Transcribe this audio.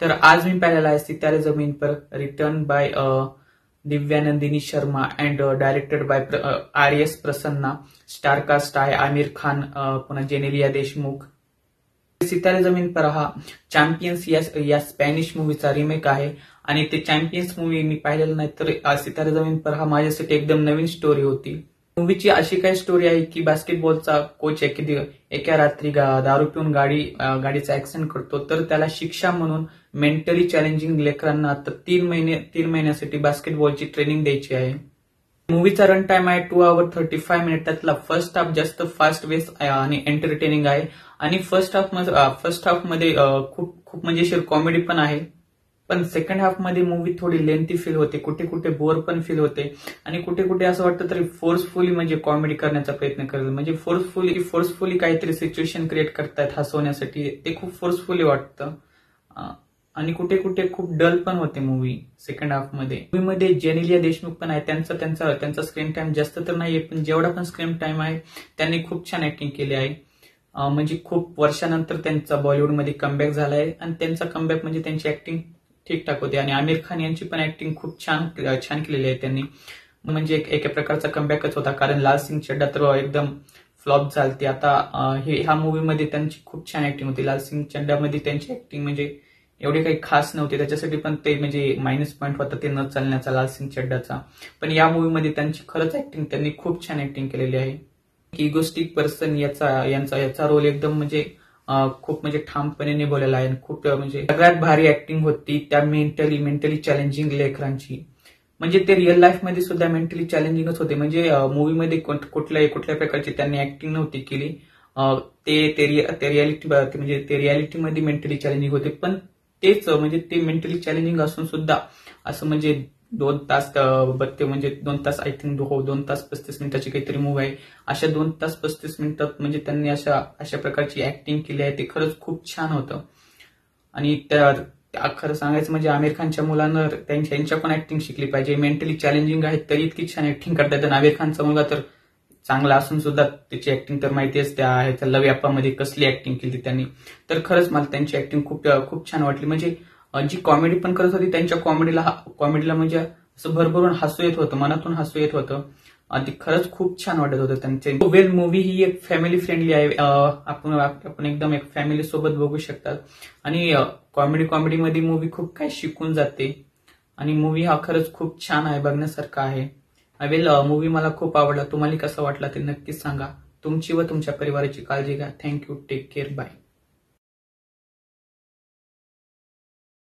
तर आज मी पाहिलेला आहे Sitare Zameen Par, written by Divyanandini Sharma and directed by RS Prasanna. Star cast आहे आमिर खान, पुन्हा जेनेलिया देशमुख. सितारे जमीन पर हा चॅम्पियन्स या स्पॅनिश मूवीचा रिमेक आहे आणि ते चॅम्पियन्स मूवी मी पाहिलेलं नाही, तर सितारे जमीन पर हा माझ्यासाठी एकदम नवीन स्टोरी होती. मूवीची अशी काय स्टोरी आहे की बास्केटबॉलचा कोच एका रात्री दारू पिऊन गाडीचा ऍक्सिडेंट करतो, तर त्याला शिक्षा म्हणून मेंटली चॅलेंजिंग लेकरांना आता 3 महिन्यासाठी बास्केटबॉलची ट्रेनिंग द्यायची आहे. मूवीचा रन टाइम आहे 2 hours 35 minutes. त्यातला फर्स्ट हाफ जास्त फास्ट वेस आणि एंटरटेनिंग आहे आणि फर्स्ट हाफ मध्ये खूप म्हणजे कॉमेडी पण आहे. पण सेकंड हाफ मध्ये मूवी थोडी लेंथी फील होते, कुठे कुठे बोर पण फील होते आणि कुठे कुठे असं वाटतं तरी फोर्सफुली म्हणजे कॉमेडी करण्याचा प्रयत्न करतात, म्हणजे फोर्सफुली काहीतरी सिच्युएशन क्रिएट करतायत हसवण्यासाठी, ते खूप फोर्सफुली वाटतं. आणि कुठे कुठे खूप डल पण होते मूवी सेकंड हाफ मध्ये. मूवीमध्ये जेनेलिया देशमुख पण आहे, त्यांचा स्क्रीन टाइम जास्त तर नाहीये, पण जेवढा पण स्क्रीन टाइम आहे त्यांनी खूप छान ऍक्टिंग केली आहे. म्हणजे खूप वर्षानंतर त्यांचा बॉलिवूडमध्ये कमबॅक झालाय आणि त्यांचा कमबॅक म्हणजे त्यांची ऍक्टिंग ठीकठाक होती आणि आमिर खान यांची पण ऍक्टिंग खूप छान केलेली आहे त्यांनी. म्हणजे एका प्रकारचा कमबॅकच होता, कारण लाल सिंग चड्डा तर एकदम फ्लॉप झालती. आता ह्या मूवीमध्ये त्यांची खूप छान ऍक्टिंग होती. लाल सिंग चड्डामध्ये त्यांची ऍक्टिंग म्हणजे एवढी काही खास नव्हती, त्याच्यासाठी पण ते म्हणजे मायनस पॉईंट होता ते न चालण्याचा लाल सिंग चड्डाचा. पण या मूवीमध्ये त्यांची खरंच ऍक्टिंग, त्यांनी खूप छान ऍक्टिंग केलेली आहे. इगोस्टिक पर्सन याचा रोल एकदम म्हणजे खूप म्हणजे ठामपणे निभवलेला आहे. खूप म्हणजे सगळ्यात भारी ऍक्टिंग होती त्या मेंटली चॅलेंजिंग लेकरांची. म्हणजे ते रिअल लाईफ मध्ये सुद्धा मेंटली चॅलेंजिंगच होते. म्हणजे मूवीमध्ये कुठल्या प्रकारची त्यांनी ऍक्टिंग नव्हती केली. ते रियालिटी मध्ये मेंटली चॅलेंजिंग होते, पण तेच म्हणजे ते मेंटली चॅलेंजिंग असून सुद्धा असं म्हणजे 2 तास म्हणजे 2 तास आय थिंक 2 तास 35 मिनिटाची काहीतरी मूवी आहे. अशा 2 तास 35 मिनिटात म्हणजे त्यांनी अशा प्रकारची ऍक्टिंग केली आहे, ते खरंच खूप छान होतं. आणि खरं सांगायचं म्हणजे आमिर खानच्या मुलांना त्यांच्या पण ऍक्टिंग शिकली पाहिजे. मेंटली चॅलेंजिंग आहे तरी इतकी छान ऍक्टिंग करतात. आणि आमिर खानचा मुलगा तर चांगला असून सुद्धा त्याची ऍक्टिंग तर माहितीच, त्या लव याप्पामध्ये कसली ऍक्टिंग केली त्यांनी. तर खरंच मला त्यांची ऍक्टिंग खूप छान वाटली. म्हणजे जी कॉमेडी पण करत होती, त्यांच्या कॉमेडीला म्हणजे असं भरभरून हसू येत होतं, मनातून हसू येत होतं. ती खरंच खूप छान वाटत होतं त्यांचे. वेल मूवी ही एक फॅमिली फ्रेंडली आहे. आपण एकदम एक फॅमिली सोबत बघू शकतात आणि कॉमेडीमध्ये मूवी खूप काही शिकून जाते आणि मूवी हा खरंच खूप छान आहे, बघण्यासारखा आहे. वेल मूवी मला खूप आवडला. तुम्हाला कसा वाटला ते नक्कीच सांगा. तुमची व तुमच्या परिवाराची काळजी घ्या. थँक्यू. Take care. बाय.